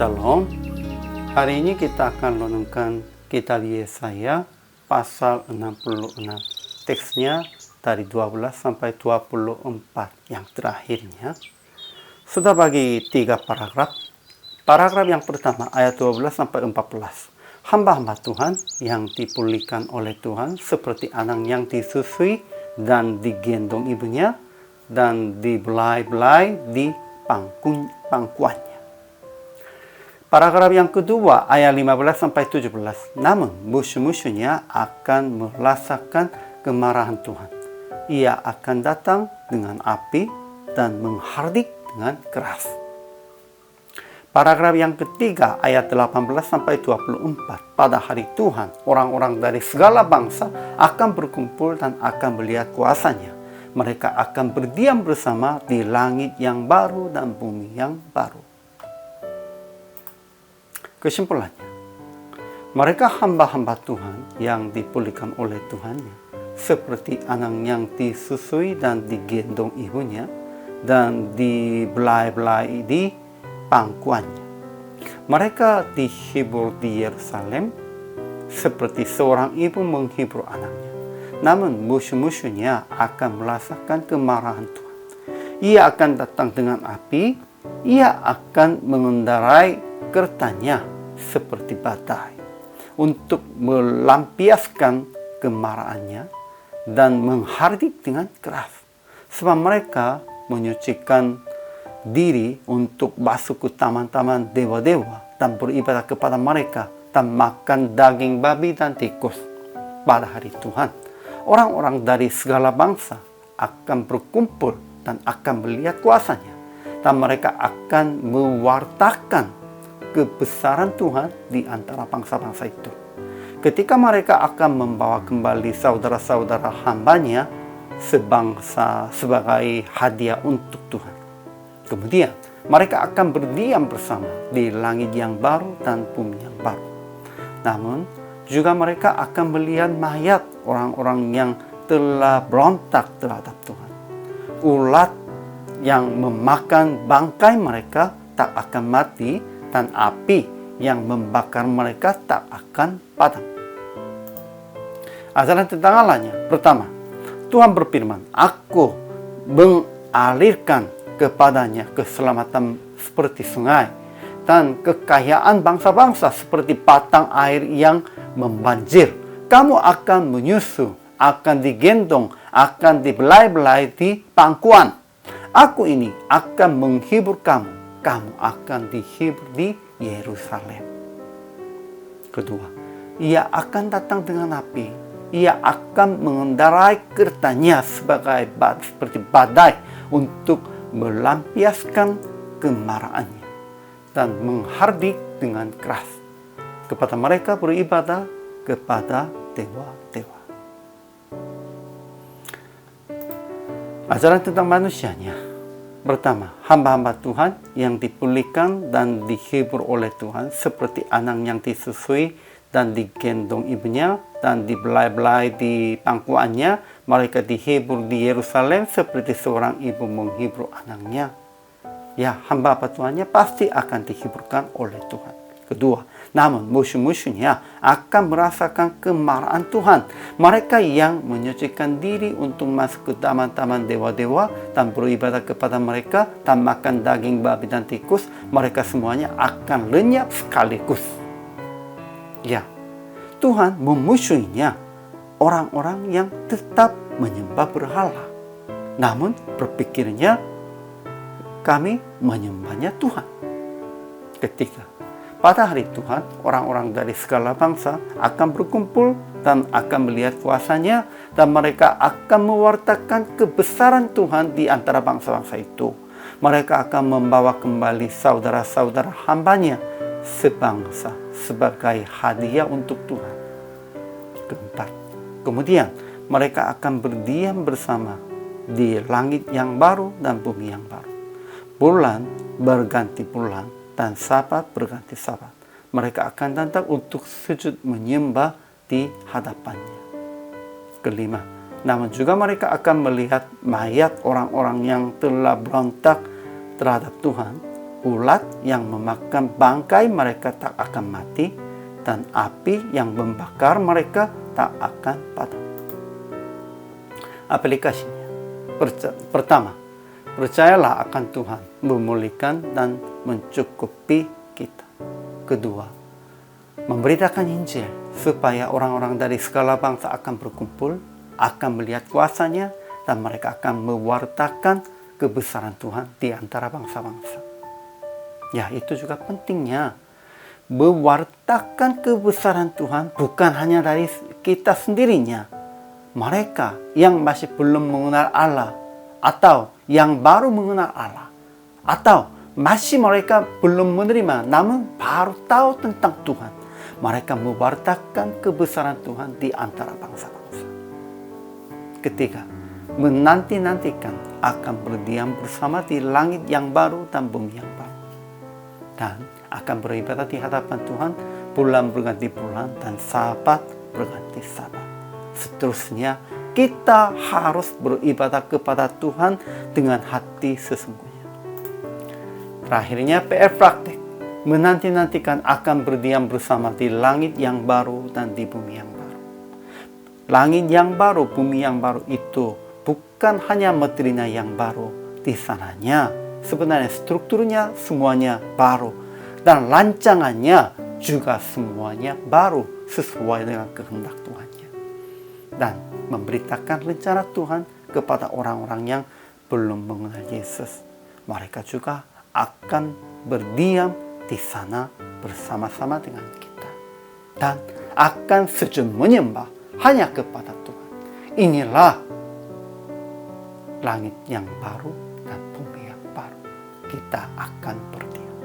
Shalom. Hari ini kita akan renungkan kitab Yesaya pasal 66. Teksnya dari 12 sampai 24 yang terakhirnya. Sudah bagi 3 paragraf. Paragraf yang pertama ayat 12 sampai 14. Hamba-hamba Tuhan yang dipulihkan oleh Tuhan seperti anak yang disusui dan digendong ibunya dan dibelai-belai di pangkuannya. Paragraf yang kedua ayat 15 sampai 17. Namun musuh-musuhnya akan merasakan kemarahan Tuhan. Ia akan datang dengan api dan menghardik dengan keras. Paragraf yang ketiga ayat 18 sampai 24. Pada hari Tuhan, orang-orang dari segala bangsa akan berkumpul dan akan melihat kuasanya. Mereka akan berdiam bersama di langit yang baru dan bumi yang baru. Kesimpulannya, mereka hamba-hamba Tuhan yang dipulihkan oleh Tuhannya, seperti anak yang disusui dan digendong ibunya, dan dibelai-belai di pangkuannya. Mereka dihibur di Yerusalem, seperti seorang ibu menghibur anaknya. Namun musuh-musuhnya akan merasakan kemarahan Tuhan. Ia akan datang dengan api, ia akan mengendarai kertanya seperti badai untuk melampiaskan kemarahannya dan menghardik dengan keras. Sebab mereka menyucikan diri untuk masuk ke taman-taman dewa-dewa dan beribadah kepada mereka dan makan daging babi dan tikus. Pada hari Tuhan, orang-orang dari segala bangsa akan berkumpul dan akan melihat kuasanya, dan mereka akan mewartakan kebesaran Tuhan di antara bangsa-bangsa itu. Ketika mereka akan membawa kembali saudara-saudara hambanya sebangsa sebagai hadiah untuk Tuhan. Kemudian mereka akan berdiam bersama di langit yang baru dan bumi yang baru. Namun juga mereka akan melihat mayat orang-orang yang telah berontak terhadap Tuhan. Ulat yang memakan bangkai mereka tak akan mati, dan api yang membakar mereka tak akan padam. Ajaran tentang Allahnya. Pertama, Tuhan berfirman, Aku mengalirkan kepadanya keselamatan seperti sungai, dan kekayaan bangsa-bangsa seperti batang air yang membanjir. Kamu akan menyusu, akan digendong, akan dibelai-belai di pangkuan. Aku ini akan menghibur kamu. Kamu akan dihibur di Yerusalem. Kedua, ia akan datang dengan api. Ia akan mengendarai kertanya seperti badai untuk melampiaskan kemarahannya dan menghardik dengan keras kepada mereka beribadah kepada dewa-dewa. Ajaran tentang manusianya. Pertama, hamba-hamba Tuhan yang dipulihkan dan dihibur oleh Tuhan seperti anak yang disusui dan digendong ibunya dan dibelai-belai di pangkuannya. Mereka dihibur di Yerusalem seperti seorang ibu menghibur anaknya. Ya, hamba-hamba Tuhannya pasti akan dihiburkan oleh Tuhan. Kedua, namun musuh-musuhnya akan merasakan kemarahan Tuhan. Mereka yang menyucikan diri untuk masuk ke taman-taman dewa-dewa dan beribadah kepada mereka dan makan daging babi dan tikus, mereka semuanya akan lenyap sekaligus. Ya, Tuhan memusuhinya orang-orang yang tetap menyembah berhala, namun berpikirnya kami menyembahnya Tuhan. Ketiga, pada hari Tuhan, orang-orang dari segala bangsa akan berkumpul dan akan melihat kuasanya, dan mereka akan mewartakan kebesaran Tuhan di antara bangsa-bangsa itu. Mereka akan membawa kembali saudara-saudara hambanya sebangsa sebagai hadiah untuk Tuhan. Keempat, kemudian mereka akan berdiam bersama di langit yang baru dan bumi yang baru. Bulan berganti bulan dan Sabat berganti Sabat. Mereka akan datang untuk sujud menyembah di hadapannya. Kelima, namun juga mereka akan melihat mayat orang-orang yang telah berontak terhadap Tuhan ulat yang memakan bangkai mereka tak akan mati, dan api yang membakar mereka tak akan padam. Aplikasinya, pertama, percayalah akan Tuhan memulihkan dan mencukupi kita. Kedua, memberitakan Injil supaya orang-orang dari segala bangsa akan berkumpul, akan melihat kuasa-Nya, dan mereka akan mewartakan kebesaran Tuhan di antara bangsa-bangsa. Ya, itu juga pentingnya. Mewartakan kebesaran Tuhan bukan hanya dari kita sendirinya. Mereka yang masih belum mengenal Allah, atau yang baru mengenal Allah, atau masih mereka belum menerima namun baru tahu tentang Tuhan, mereka mewartakan kebesaran Tuhan di antara bangsa-bangsa. Ketiga, menanti-nantikan akan berdiam bersama di langit yang baru dan bumi yang baru, dan akan beribadah di hadapan Tuhan, bulan berganti bulan dan sabat berganti sabat. Seterusnya, kita harus beribadah kepada Tuhan dengan hati sesungguhnya. Terakhirnya, PR praktek. Menanti-nantikan akan berdiam bersama di langit yang baru dan di bumi yang baru. Langit yang baru, bumi yang baru itu bukan hanya materinya yang baru. Di sananya, sebenarnya strukturnya semuanya baru. Dan rancangannya juga semuanya baru sesuai dengan kehendak Tuhan. Dan memberitakan rencana Tuhan kepada orang-orang yang belum mengenal Yesus. Mereka juga akan berdiam di sana bersama-sama dengan kita, dan akan sujud menyembah hanya kepada Tuhan. Inilah langit yang baru dan bumi yang baru. Kita akan berdiam.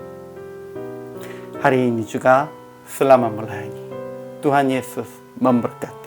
Hari ini juga selama melayani, Tuhan Yesus memberkati.